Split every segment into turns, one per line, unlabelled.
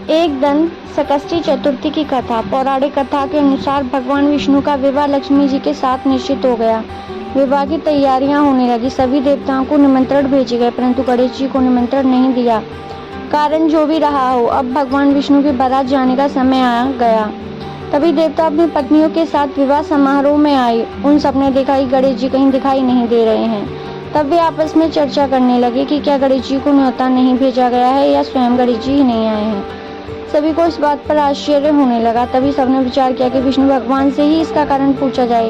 एक दंत संकष्टी चतुर्थी की कथा। पौराणिक कथा के अनुसार भगवान विष्णु का विवाह लक्ष्मी जी के साथ निश्चित हो गया। विवाह की तैयारियां होने लगी। सभी देवताओं को निमंत्रण भेजे गए, परंतु गणेश जी को निमंत्रण नहीं दिया। कारण जो भी रहा हो, अब भगवान विष्णु की बारात जाने का समय आ गया। तभी देवता अपनी पत्नियों के साथ विवाह समारोह में आए। उन सबने देखा कि गणेश जी कहीं दिखाई नहीं दे रहे हैं। तब वे आपस में चर्चा करने लगे कि क्या गणेश जी को न्योता नहीं भेजा गया है या स्वयं गणेश जी ही नहीं आए हैं। सभी को इस बात पर आश्चर्य होने लगा। तभी सबने विचार किया कि विष्णु भगवान से ही इसका कारण पूछा जाए।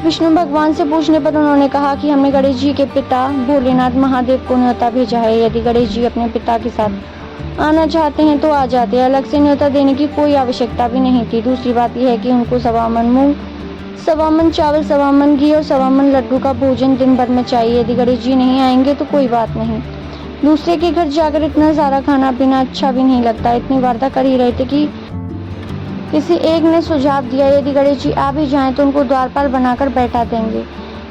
विष्णु भगवान से पूछने पर उन्होंने कहा कि हमने गणेश जी के पिता भोलेनाथ महादेव को न्योता भेजा है। यदि गणेश जी अपने पिता के साथ आना चाहते हैं तो आ जाते। अलग से न्योता देने की कोई आवश्यकता भी नहीं थी। दूसरी बात यह है कि उनको 1.25 मन मूंग, 1.25 मन चावल, 1.25 मन घी और 1.25 मन लड्डू का भोजन दिन भर में चाहिए। यदि गणेश जी नहीं आएंगे तो कोई बात नहीं। दूसरे के घर जाकर इतना सारा खाना पीना अच्छा भी नहीं लगता। इतनी वार्ता कर ही रहे थे कि किसी एक ने सुझाव दिया, यदि गणेश जी आ भी जाएं तो उनको द्वारपाल बनाकर बैठा देंगे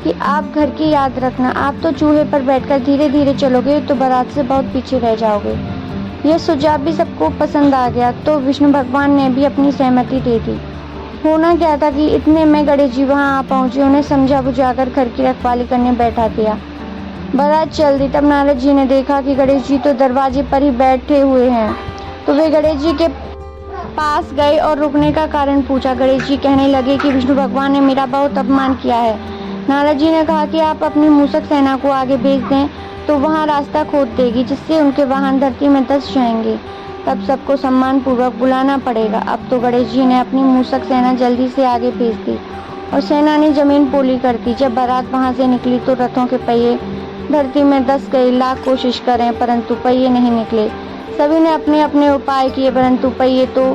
कि आप घर की याद रखना। आप तो चूहे पर बैठकर धीरे धीरे चलोगे तो बारात से बहुत पीछे रह जाओगे। यह सुझाव भी सबको पसंद आ गया, तो विष्णु भगवान ने भी अपनी सहमति दे दी। होना क्या था कि इतने में गणेश जी वहाँ आ पहुंचे। उन्हें समझा बुझाकर घर की रखवाली करने बैठा दिया। बारात चल दी। तब नारद जी ने देखा कि गणेश जी तो दरवाजे पर ही बैठे हुए हैं, तो वे गणेश जी के पास गए और रुकने का कारण पूछा। गणेश जी कहने लगे कि विष्णु भगवान ने मेरा बहुत अपमान किया है। नारद जी ने कहा कि आप अपनी मूषक सेना को आगे भेज दें तो वहां रास्ता खोद देगी, जिससे उनके वाहन धरती में धंस जाएंगे। तब सबको सम्मान पूर्वक बुलाना पड़ेगा। अब तो गणेश जी ने अपनी मूषक सेना जल्दी से आगे भेज दी और सेना ने जमीन पोली कर दी। जब बारात वहां से निकली तो रथों के पहिए धरती में धंस गए। लाख कोशिश करें परंतु पहिए नहीं निकले। सभी ने अपने अपने उपाय किए, परंतु पहिए तो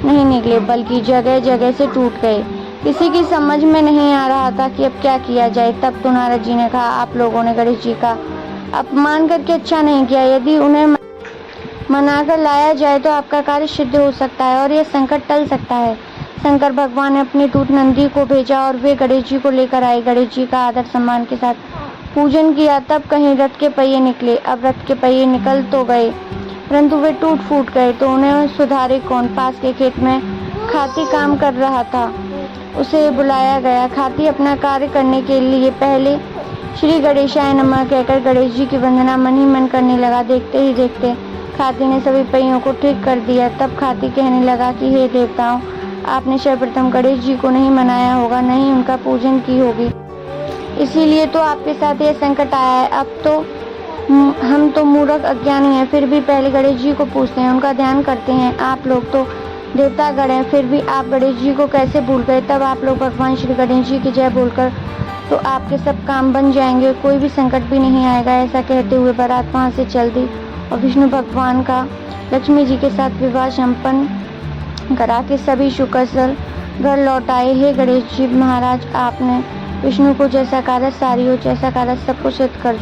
नहीं निकले, बल्कि जगह जगह से टूट गए। किसी की समझ में नहीं आ रहा था कि अब क्या किया जाए। तब तो नारद जी ने कहा, आप लोगों ने गणेश जी का अपमान करके अच्छा नहीं किया। यदि उन्हें मनाकर लाया जाए तो आपका कार्य सिद्ध हो सकता है और यह संकट टल सकता है। शंकर भगवान ने अपने दूत नंदी को भेजा और वे गणेश जी को लेकर आए। गणेश जी का आदर सम्मान के साथ पूजन किया। तब कहीं रथ के पहिए निकले। अब रथ के पहिए निकल तो गए, परंतु वे टूट फूट गए, तो उन्हें सुधारे कौन। पास के खेत में खाती काम कर रहा था, उसे बुलाया गया। खाती अपना कार्य करने के लिए पहले श्री गणेशाय नमः कहकर गणेश जी की वंदना मन ही मन करने लगा। देखते ही देखते खाती ने सभी पहियों को ठीक कर दिया। तब खाती कहने लगा कि हे देवताओं, आपने सर्वप्रथम गणेश जी को नहीं मनाया होगा, नहीं उनका पूजन की होगी, इसीलिए तो आपके साथ यह संकट आया है। अब तो हम तो मूर्ख अज्ञानी हैं, फिर भी पहले गणेश जी को पूछते हैं, उनका ध्यान करते हैं। आप लोग तो देवतागण हैं, फिर भी आप गणेश जी को कैसे भूल गए। तब आप लोग भगवान श्री गणेश जी की जय बोलकर तो आपके सब काम बन जाएंगे, कोई भी संकट भी नहीं आएगा। ऐसा कहते हुए बारात वहाँ से चल दी और विष्णु भगवान का लक्ष्मी जी के साथ विवाह संपन्न करा के सभी सुकुशल घर लौट आए। हे गणेश जी महाराज, आपने विष्णु को जैसा कार्य सारी हो, जैसा कार्य सबको सिद्ध कर